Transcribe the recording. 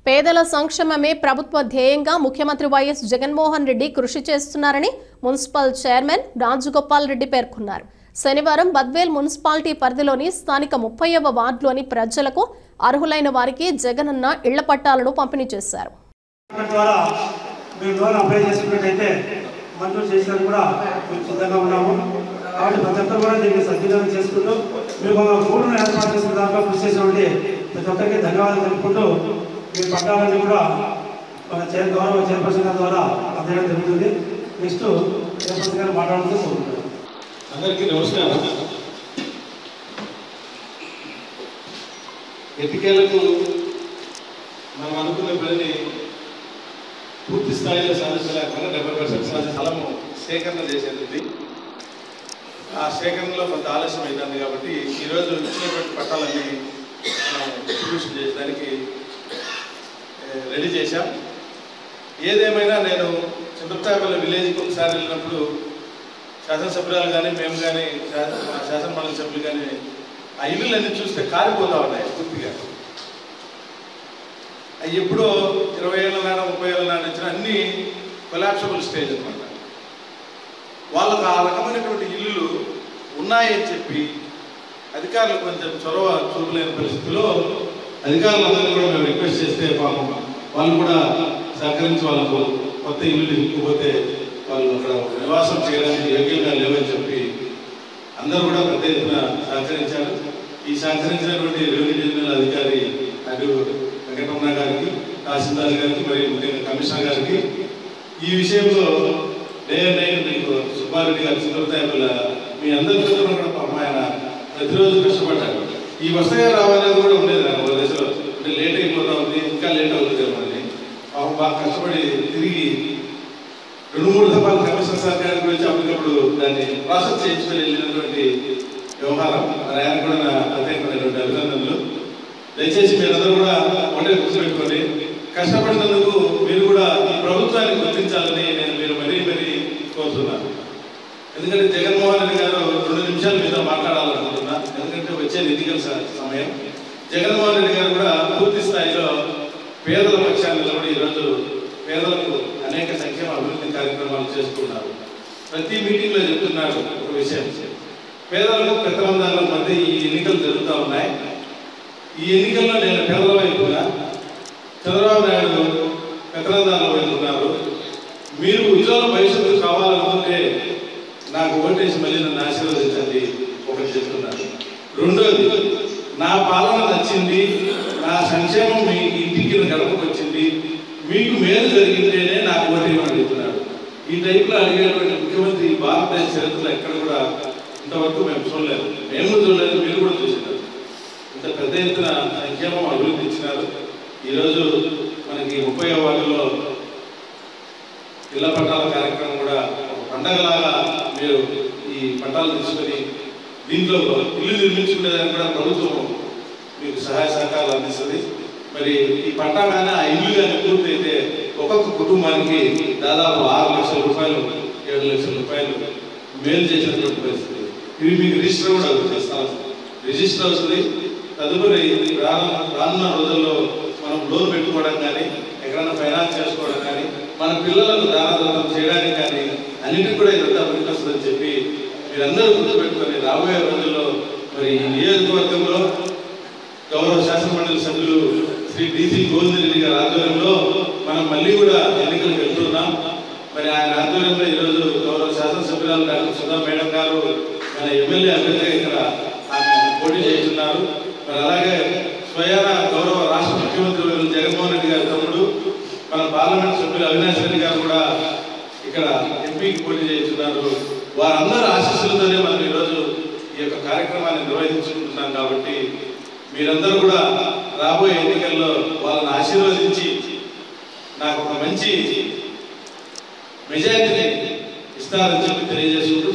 పేదల సంక్షేమమే ప్రభుత్వ ధ్యేయంగా ముఖ్యమంత్రి వైఎస్ జగన్మోహన్ రెడ్డి కృషి చేస్తున్నారని మున్సిపల్ చైర్మన్ రాజగోపాల్ రెడ్డి పేర్కొన్నారు. శనివారం బద్వేల్ మున్సిపాలిటీ పరిధిలోని స్థానిక 30వ వార్డులోని ప్రజలకు అర్హులైన వారికి జగనన్న ఇళ్ల పట్టాలను పంపిణీ చేశారు. పట్టాలన్నీ కూడా గౌరవ చైర్పర్సన్ గారి ద్వారా అందడం జరుగుతుంది. నెక్స్ట్ చైర్పర్సన్ గారు మాట్లాడుతూ కోరుకుంటున్నాను. అందరికీ నమస్కారం. ఎన్నికలకు మనం అనుకున్న పనిని పూర్తి స్థాయిలో సాధించలేకపోయినా 70% స్థలము సేకరణ చేసేది. ఆ సేకరణలో కొంత ఆలస్యం అవుతుంది కాబట్టి ఈరోజు ఇచ్చినటువంటి పట్టాలన్నీ మనం డిస్ట్రిబ్యూషన్ చేయడానికి రెడీ చేశాం. ఏదేమైనా నేను చింతపల్లి విలేజ్కి ఒకసారి వెళ్ళినప్పుడు శాసనసభ్యురాలు కానీ మేము కానీ శాసనమండలి సభ్యులు కానీ ఆ ఇళ్ళన్నీ చూస్తే కారిపోతూ ఉన్నాయి పూర్తిగా. అవి ఎప్పుడో 20 ఏళ్ళ నాడు 30 ఏళ్ళ నాడు ఇచ్చిన అన్ని కొలాప్సబుల్ స్టేజ్ అనమాట. వాళ్ళకు ఆ రకమైనటువంటి ఇల్లులు ఉన్నాయని చెప్పి అధికారులు కొంచెం చొరవ చూపలేని పరిస్థితిలో అధికారులందరినీ కూడా మేము రిక్వెస్ట్ చేస్తే పాపం వాళ్ళు కూడా సహకరించి వాళ్ళకు కొత్త ఇల్లు ఇవ్వకపోతే వాళ్ళు అక్కడ నివాసం చేయడానికి యోగ్యంగా లేవని చెప్పి అందరూ కూడా పెద్ద ఎత్తున సహకరించారు. ఈ సహకరించినటువంటి రెవెన్యూ డివిజనల్ అధికారి అటు వెంకటరమణ గారికి, తహసీల్దార్ గారికి, మరియు ముఖ్యంగా కమిషనర్ గారికి ఈ విషయంలో నేను మీకు సుబ్బారెడ్డి గారు చింతపల్లి మీ అందరి తరఫున కూడా పాపం ఆయన ప్రతిరోజు కష్టపడ్డారు. ఈ వరుసగా రావాలని కూడా ఉండేది ఒక దశలో, అంటే లేట్ అయిపోతా ఉంది, ఇంకా లేట్ అవుతుంది అని పాపం బాగా కష్టపడి తిరిగి 2-3 దఫాలు కమిషనర్ సార్ గారి గురించి అప్పటికప్పుడు దాన్ని ప్రాసెస్ చేయించుకొని వెళ్ళినటువంటి వ్యవహారం. మరి ఆయన కూడా నా ప్రత్యేకమైనటువంటి అభినందనలు. దయచేసి మీరందరూ కూడా ఒకటే గుర్తుపెట్టుకోండి, కష్టపడినందుకు మీరు కూడా ఈ ప్రభుత్వాన్ని గుర్తించాలని నేను మీరు మరీ కోరుతున్నాను. ఎందుకంటే జగన్మోహన్ రెడ్డి గారు 2 నిమిషాల మీద మాట్లాడాలనుకుంటున్నా. ఎందుకంటే వచ్చే ఎన్నికల సమయం. జగన్మోహన్ రెడ్డి గారు కూడా పూర్తి స్థాయిలో పేదల పక్షాన్ని నిలబడి ఈరోజు పేదలకు అనేక సంక్షేమ అభివృద్ధి కార్యక్రమాలు చేస్తున్నారు. ప్రతి మీటింగ్లో చెప్తున్నారు ఒక విషయం, పేదలకు పెద్దలందరి మధ్య ఈ ఎన్నికలు జరుగుతూ ఉన్నాయి. ఈ ఎన్నికల్లో నేను పేదల వైపుగా, చంద్రబాబు నాయుడు పెద్దలందరిలో వెళ్తున్నారు. మీరు ఉజ్వల భవిష్యత్తు కావాలనుకుంటే నాకు ఓటేసి మళ్ళీ నన్ను ఆశీర్వదించండి ఒకటి చెప్తున్నారు. రెండోది, నా పాలన నచ్చింది, నా సంక్షేమం మీ ఇంటికి గడపకు వచ్చింది, మీకు మేలు జరిగింటేనే నాకు ఓటేయమని అడుగుతున్నాడు. ఈ టైప్లో అడిగేటువంటి ముఖ్యమంత్రి భారతదేశ చరిత్రలో ఎక్కడ కూడా ఇంతవరకు మేము చూడలేదు, మేము చూడలేదు, మీరు కూడా చూసినారు. ఇంత పెద్ద ఎత్తున సంక్షేమం అభివృద్ధి ఇచ్చినారు. ఈరోజు మనకి 30వ వార్డులో ఇళ్ల పట్టాల కార్యక్రమం కూడా ఒక పండగలాగా మీరు ఈ పట్టాలు తీసుకొని దీంట్లో ఇల్లు నిర్మించుకునేదానికి కూడా ప్రభుత్వం మీకు సహాయ సహకారాలు అందిస్తుంది. మరి ఈ పట్టా కానీ ఆ ఇల్లు కానీ పూర్తయితే ఒక్కొక్క కుటుంబానికి దాదాపు 6 లక్షల రూపాయలు 7 లక్షల రూపాయలు మేలు చేసినటువంటి పరిస్థితి. ఇవి మీకు రిజిస్టర్ కూడా అవుతుంది, రిజిస్టర్ అవుతుంది. తదుపరి రానున్న రోజుల్లో మనం లోన్ పెట్టుకోవడం కానీ, ఎక్కడైనా ఫైనాన్స్ చేసుకోవడం కానీ, మన పిల్లలకు దానాదత్తం చేయడానికి కానీ అన్నింటికి కూడా ఇదంతా పనికొస్తుందని చెప్పి మీరందరూ గుర్తుపెట్టుకొని రాబోయే రోజుల్లో మరి ఈ నియోజకవర్గంలో గౌరవ శాసనమండలి సభ్యులు శ్రీ డిసి గోవింద్ రెడ్డి గారి ఆధ్వర్యంలో మనం మళ్ళీ కూడా ఎన్నికలకు వెళ్తున్నాం. మరి ఆయన ఆధ్వర్యంలో ఈరోజు గౌరవ శాసనసభ్యురాలు డాక్టర్ సుధా మేడం గారు మన ఎమ్మెల్యే అభ్యర్థిగా ఇక్కడ ఆయన పోటీ చేస్తున్నారు. మరి అలాగే స్వయాన గౌరవ రాష్ట్ర ముఖ్యమంత్రి జగన్మోహన్ రెడ్డి గారి తమ్ముడు మన పార్లమెంట్ సభ్యులు అవినాష్ రెడ్డి గారు కూడా ఇక్కడ ఎంపీకి పోటీ చేస్తున్నారు. వారందరూ ఆశీస్సులతోనే మనం ఈరోజు ఈ యొక్క కార్యక్రమాన్ని నిర్వహించుకుంటున్నాం. కాబట్టి మీరందరూ కూడా రాబోయే ఎన్నికల్లో వాళ్ళని ఆశీర్వదించి నాకు ఒక మంచి మెజారిటీని ఇస్తారని చెప్పి తెలియజేసుకుంటూ